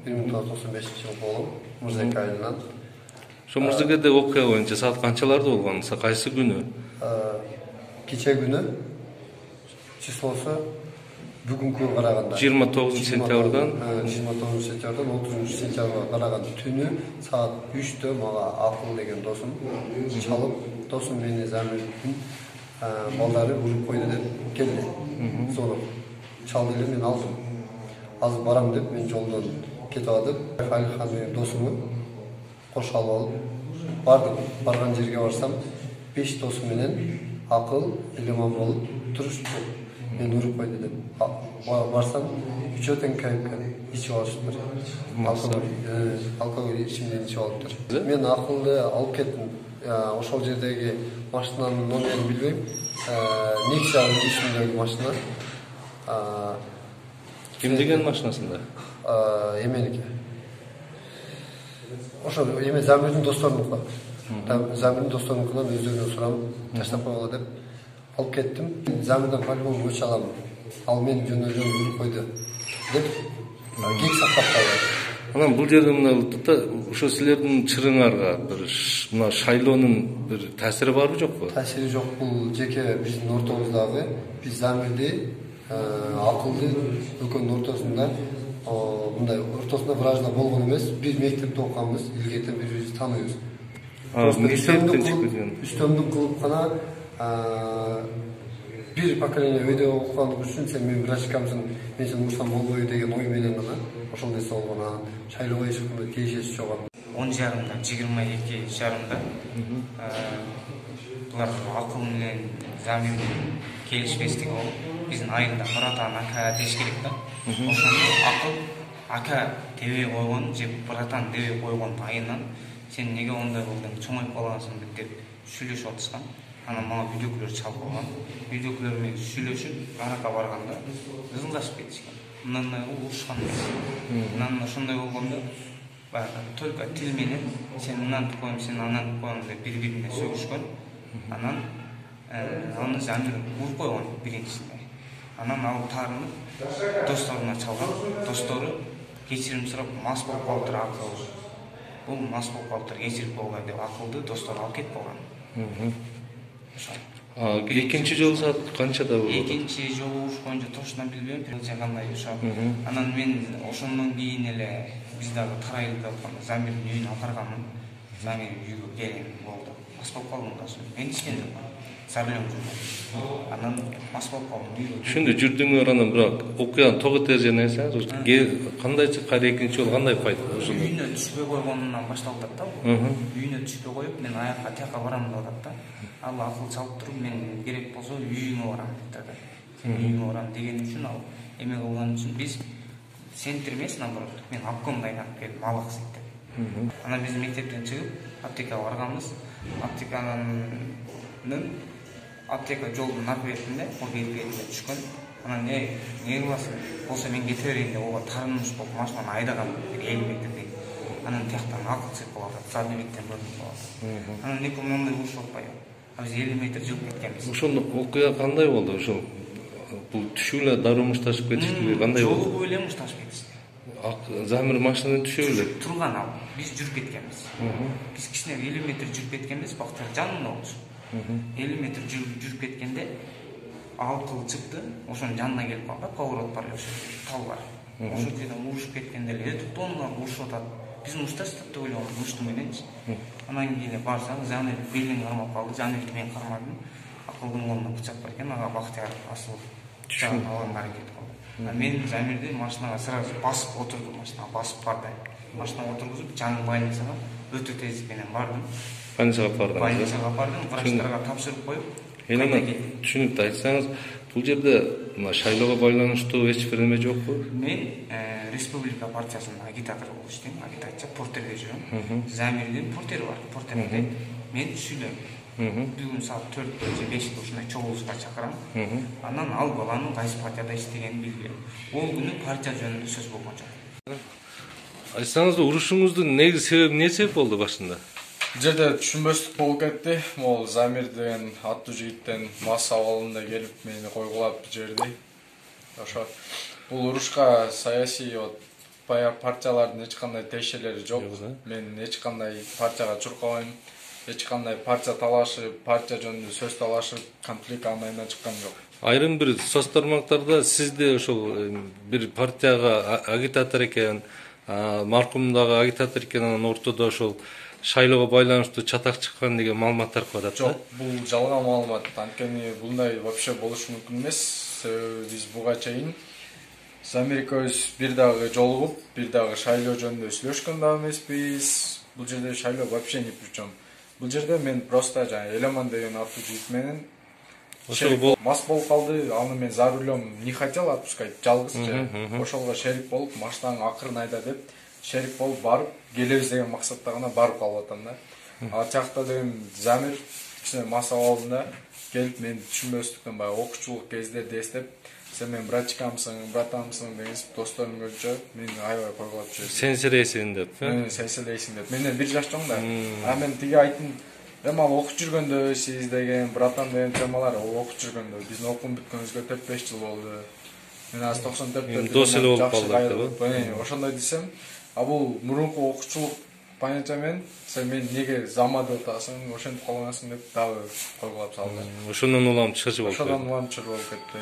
1995 болом, Мырзеке айылынан. Ошо Мырзекеде окуя боюнча саат канчаларда болгон? Кайсы күнү? Кече күнү числосу бүгүнкү караганда 29 сентябрдан 29 сентябрдан 30 сентябрга караганда түнү саат 3-тө мага Акыл деген досум чалып, досум мени Замирдин балдары уруп койду деп келди. Сону чалды эле, мен алдым. Азыр барам деп мен жолдон кетип атып, Халилхан деген досумду кошуп алып бардым. Барган жерге барсам, 5 досум менен Акыл, Элеман болуп турушту. Мен уруп койду деп. Барсам, үчөө тең кайыпкан, ичип алышыптыр. Алкоголь ичимдик ичип алыптыр. Мен Акылды алып кеттим. Ошол жердеги машинанын номерин билбейм. Nexia исминдеги машина. Ким деген машинасында? Эменики. Ошо эме Замирдин досторунуку. Замирдин досторунукунан өздөрүнөн сурап таштап койгула деп алып кеттим. Замирден по-любому өч аламын. Ал мени жөнөдөн уруп койду деп кек сактап калды. Анан бул жерде мына ошо силердин чырыңарга бир мына шайлоонун бир таасири барбы жокпу? Таасири жок. Бул жеке биздин ортобуздагы, биз Замирди, Акылды экөөнүн ортосунда мындай ортосунда вражда болгон эмес. Бир мектепте окуганбыз, илгертен бири-бирибизди тааныйбыз. Үстөмдүк кылып гана бир поколение өйдө окугандык үчүн сен мен врачкамсың, мен сени урсам болбойбу деген ой менен гана ошол нерсе болгон. Шайлоого эч кандай тиешеси жок. 10:30, 22:30 булар Акыл менен Замирдин келишпестиги болуп, биздин айылда братан ака деш керек да. Ошону Акыл ака дебей койгон же братан дебей койгон айынан сен неге ондай болдуң, чоңоюп калгансың деп сүйлөшүп атышкан. Анан мага видеолор чалып койгон. Видеолор менен сүйлөшүп, арака барганда ызыңдашып кетишкен. Мындай урушкан. Анан ошондой болгондо только тил менен сен мындан коем, сен андан коем деп бири-бирине сөгүшкөн. Анан аны Замир уруп койгон биринчисинде. Анан ал таарынып досторуна чалган. Достору кечирим сурап мас болуп калыптыр Акыл. Бул мас болуп калыптыр, кечирип болгай деп Акылды достору алып кетип калган. Экинчи жолу саат канчада болду? Экинчи жолу уруш боюнча точно билбейм, кандай ошо. Анан мен ошондон кийин эле биз дагы тарайлы деп Замирдин үйүнө апарганмын. Замир үйгө келин болду. Мас болуп калдым да. Мен ичкен жокмун. Сарлем жүрдүм. Анан мас болуп калдым. Ошондо жүрдүңөр, анан бирок окуяны тоготер жана кандай чыккан экинчи жолу кандай пайда ошондо? Үйүнө түшпөй койгонунан башталып атат да. Үйүнө түшпөй коюп, мен аякка тияка барам деп атат да. Ал Акыл чалып туруп, мен керек болсо үйүңө барам деп атат. Үйүңө барам деген үчүн ал эме болгон үчүн биз центр эмес, наоборот, мен обкомду айнап келип мал аксыйт деп. Анан биз мектептен чыгып, аптекага барганбыз. Аптека жолдун нары бетинде, о бетине түшкөн. Анан не кыласың? Болсо мен кете берейин деп ого тарынмыш болуп машинаны айдаган 50 метрдей. Анан тияктан Акыл чыгып калат, задний видден көрүнүп калат. Анан эки мындай урушуп атпайбы? Биз 50 метр жүрүп кеткенбиз. Ошондо окуя кандай болду? Ошо бул түшүп эле дароо мушташып кетиштиби, кандай болду? Жолу боюп эле мушташып кетишти. Замир машинадан түшүп эле турган ал. Биз жүрүп кеткенбиз. Биз кичине 50 метр жүрүп кеткенбиз, бактар жанында болчу. 50 метр жүрүп кеткенде Акыл чыкты, ошонун жанына келип калды, поворот бар ошо тал бар. Ошол жерден урушуп кеткенде эле тоонуна урушуп атат. Биз мушташтык деп ойлогон, мушту мененчи. Анан кийин барсаң, Замир белин кармап калды, Замир мен кармадым. Акылдын колунда бычак бар экен, ага Бактияр асылып чыгып алганга аракет кылды. Мен Замирди машинага сразу басып отурдум, машинага басып барды. Машинага отургузуп, жаңы больницага өтө тездик менен бардым. Больницага бардым, врачтарга тапшырып коюп, түшүнүктүү айтсаңыз, бул жерде мына шайлоого байланыштуу эч бир неме жокпу? Мен Республика партиясында агитатор болуп иштейм, агитация портерде жүрөм. Замирдин портери бар, портерде мен сүйлөйм. Бүгүн саат 4-тө же 5-те ушундай чогулушка чакырам. Анан ал баланын кайсы партияда иштегенин билбейм. Ол күнү партия жөнүндө сөз болгон жок. Айтсаңыз, урушуңуздун негизи себеби эмне себеп болду башында? Жерде түшүнбөстүк болуп кетти. Могул Замир деген аттуу жигиттен мас абалында келип мени койгулап жиберди. Ошо бул урушка саясий баягы парчалардын эч кандай тиешелери жок. Жок, да? Мен эч кандай парчага чуркабайм. Эч кандай парча талашып, парча жөнүндө сөз талашып, конфликт андайынан чыккан жок. Айрым бир соц тармактарда сизде ошол бир партияга агитатор экен, маркум дагы агитатор экен, анан ортодо ошол шайлоого байланыштуу чатак чыккан деген маалыматтар барат. Жок, бул жалган маалымат. Анткени булдай вообще болушу мүмкүн эмес. Себеби биз буга чейин Замир экөөбүз бир дагы жолугуп, бир дагы шайлоо жөнүндө сүйлөшкөн да эмеспиз. Бул жерде шайлоо вообще ни при чем. Бул жерде мен просто жана Элеман деген аттуу жигит менен мас болуп калды. Аны мен за рулем не хотел отпускать, жалгызча. Ошолго шерик болуп, машинанын акырын айда деп, шерик болуп барып, келебиз деген максатта гана барып калып атам да. Ал жакта деген Замир кичине мас абалында келип мен түшүнбөстүктөн баягы окуучулук кездерди эстеп, сен мен братчикамсың, братамсың деген досторум көрчү, мени аябай койгулап жүрөт. Сен сирейсиң деп. Сен сирейсиң деп. Менден 1 жаш чоң да. Мен тиги айттым, ал окуп жүргөндө сиз деген братан деген темалар ол окуп жүргөндө биздин окуум бүткөнүбүзгө 4-5 жыл болду. Мен азыр 94 дос эле болуп калдык. Ошондой десем, бул мурунку окуучулук понятия менен сен мен неге зама деп атасың, ошентип калгансың деп дагы койгулап салды. Ошондон улам чыжып болуп. Ошондон улам чыжып болуп кетти.